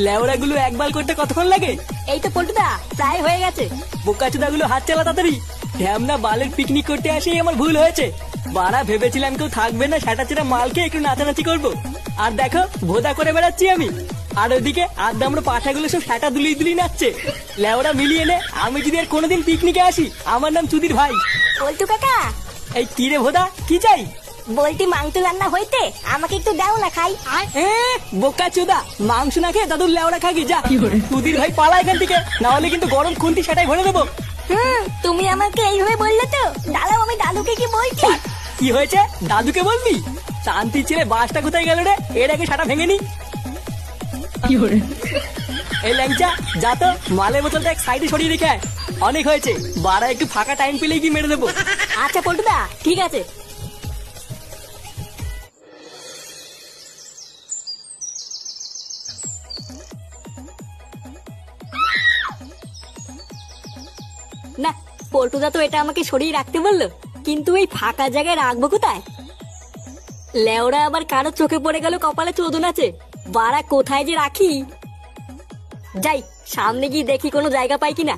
লেওড়া গুলো একবার করতে কতক্ষণ লাগে? এই তো পল্টুদা প্রায় হয়ে গেছে। বোকাচোদা গুলো হাত চালা তাড়াতাড়ি। ঢ্যামনা বালের পিকনিক করতে আসেই আমার ভুল হয়েছে। বাড়া ভেবেছিলাম কেউ থাকবে না, সেটা মালকে একটু নাচানাচি করবো, আর দেখো ভোদা করে বেড়াচ্ছি আমি। আর ওদিকে আড্ডা আমরা পাঠাগুলো সব সেটা দুলি নাচছে। লেওড়া মিলিয়ে নে, আমি যদি আর কোনোদিন পিকনিকে আসি, আমার নাম চুদির ভাই। পল্টু কাকা। এই কি রে ভোদা, কি চাই? বলতি মাংস রান্না হইতে, আমাকে একটু দাও না খাই। বোকাচোদা, মাংস না খেয়ে দাদুর লেওড়া খাগি যা। চুদির ভাই পালা এখান থেকে, না হলে কিন্তু গরম খুন্তি সেটাই ভরে দেবো। তুমি আমাকে এইভাবে বললে তো, দাঁড়াও আমি দাদুকে কি বলছি। কি হয়েছে, দাদুকে বলবি? শান্তি ছেলে বাসটা কোথায় গেল রে? এর আগে সাটা ভেঙে নি। এই ল্যাংচা যা তো, মালের বোতলটা এক সাইডে সরিয়ে রেখে আয়। অনেক হয়েছে, বাড়া একটু ফাঁকা টাইম পেলেই কি মেরে দেবো। আচ্ছা পল্টুদা ঠিক আছে। না, পল্টুদা তো এটা আমাকে সরিয়ে রাখতে বললো, কিন্তু এই ফাঁকা জায়গায় রাখবো কোথায়? লেওরা আবার কারো চোখে পড়ে গেল কপালে চোদন আছে, বাড়া কোথায় যে রাখি। যাই সামনে গিয়ে দেখি কোনো জায়গা পাই কিনা।